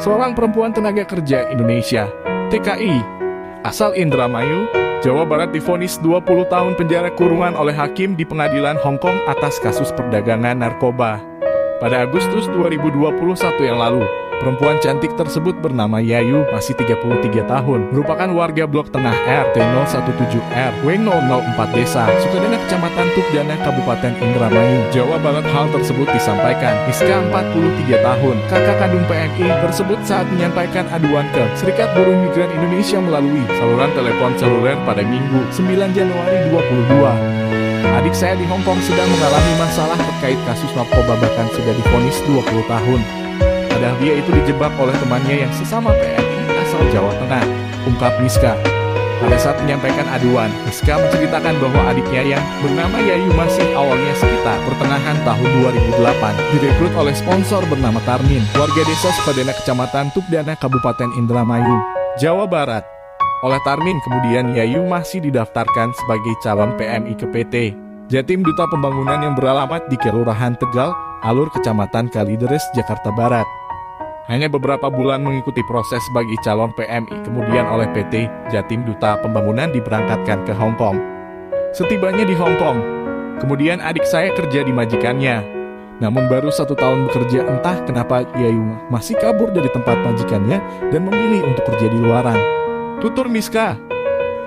seorang perempuan tenaga kerja Indonesia, TKI, asal Indramayu, Jawa Barat divonis 20 tahun penjara kurungan oleh hakim di pengadilan Hong Kong atas kasus perdagangan narkoba. Pada Agustus 2021 yang lalu, perempuan cantik tersebut bernama Yayu, masih 33 tahun, merupakan warga Blok Tengah RT 017R, W004 Desa Sukadana, Kecamatan Tukdana, Kabupaten Indramayu, Jawa Barat. Hal tersebut disampaikan Miska, 43 tahun, kakak kandung PMI tersebut saat menyampaikan aduan ke Serikat Buruh Migran Indonesia melalui saluran telepon seluler pada Minggu, 9 Januari 2022. Adik saya di Hong Kong sedang mengalami masalah terkait kasus narkoba, bahkan sudah divonis 20 tahun. Padahal dia itu dijebak oleh temannya yang sesama PMI asal Jawa Tengah, ungkap Miska. Pada saat menyampaikan aduan, Miska menceritakan bahwa adiknya yang bernama Yayu masih awalnya sekitar pertengahan tahun 2008 direkrut oleh sponsor bernama Tarmin, warga desa Sukadana, Kecamatan Tukdana, Kabupaten Indramayu, Jawa Barat. Oleh Tarmin, kemudian Yayu masih didaftarkan sebagai calon PMI ke PT Jatim Duta Pembangunan yang beralamat di Kelurahan Tegal, Alur, Kecamatan Kalideres, Jakarta Barat. Hanya beberapa bulan mengikuti proses sebagai calon PMI, kemudian oleh PT Jatim Duta Pembangunan diberangkatkan ke Hong Kong. Setibanya di Hong Kong, kemudian adik saya kerja di majikannya. Namun baru 1 tahun bekerja, entah kenapa Yayu masih kabur dari tempat majikannya dan memilih untuk kerja di luaran, tutur Miska.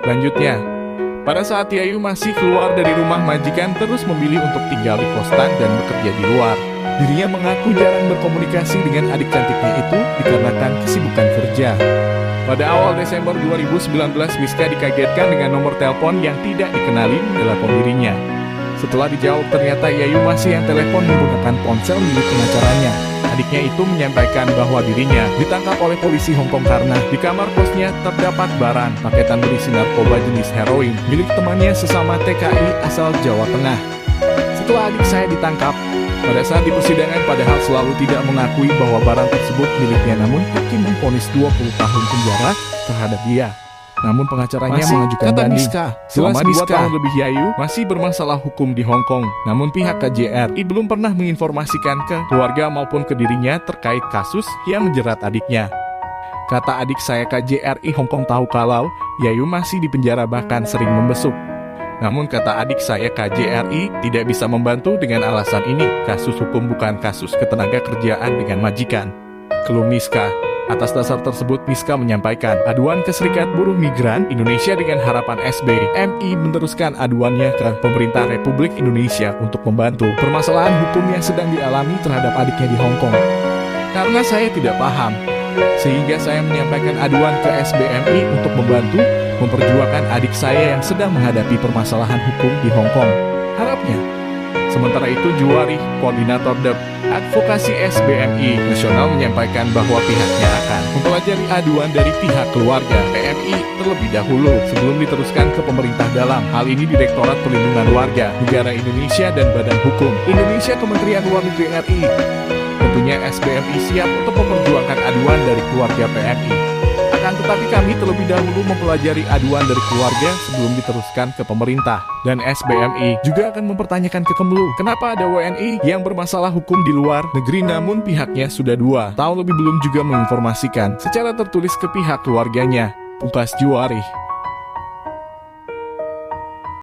Lanjutnya, pada saat Yayu masih keluar dari rumah majikan, terus memilih untuk tinggal di kosan dan bekerja di luar. Dirinya mengaku jarang berkomunikasi dengan adik cantiknya itu dikarenakan kesibukan kerja. Pada awal Desember 2019, Miska dikagetkan dengan nomor telepon yang tidak dikenali telepon dirinya. Setelah dijawab, ternyata Yayu masih yang telepon menggunakan ponsel milik pengacaranya. Adiknya itu menyampaikan bahwa dirinya ditangkap oleh polisi Hong Kong karena di kamar kosnya terdapat barang paketan berisi narkoba jenis heroin milik temannya sesama TKI asal Jawa Tengah. Setelah adik saya ditangkap, pada saat di persidangan padahal selalu tidak mengakui bahwa barang tersebut miliknya, namun hakim memvonis 20 tahun penjara terhadap dia. Namun pengacaranya mengajukan banding. Selama 2 tahun lebih Yayu masih bermasalah hukum di Hong Kong. Namun pihak KJRI belum pernah menginformasikan ke keluarga maupun ke dirinya terkait kasus yang menjerat adiknya. Kata adik saya, KJRI Hong Kong tahu kalau Yayu masih di penjara, bahkan sering membesuk. Namun kata adik saya, KJRI tidak bisa membantu dengan alasan ini. Kasus hukum bukan kasus ketenaga kerjaan dengan majikan, keluh Miska. Atas dasar tersebut, Miska menyampaikan aduan ke Serikat Buruh Migran Indonesia dengan harapan SBMI meneruskan aduannya ke pemerintah Republik Indonesia untuk membantu permasalahan hukum yang sedang dialami terhadap adiknya di Hong Kong. Karena saya tidak paham, sehingga saya menyampaikan aduan ke SBMI untuk membantu memperjuangkan adik saya yang sedang menghadapi permasalahan hukum di Hong Kong. Harapnya. Sementara itu, Juwari, Koordinator DEP Advokasi SBMI Nasional, menyampaikan bahwa pihaknya akan mempelajari aduan dari pihak keluarga PMI terlebih dahulu sebelum diteruskan ke pemerintah dalam hal ini Direktorat Perlindungan Warga Negara Indonesia dan Badan Hukum Indonesia Kementerian Luar Negeri RI. Tentunya SBMI siap untuk memperjuangkan aduan dari keluarga PMI. Akan tetapi kami terlebih dahulu mempelajari aduan dari keluarga sebelum diteruskan ke pemerintah. Dan SBMI juga akan mempertanyakan ke Kemlu, kenapa ada WNI yang bermasalah hukum di luar negeri namun pihaknya sudah 2 tahun lebih belum juga menginformasikan secara tertulis ke pihak keluarganya, pungkas Juwari.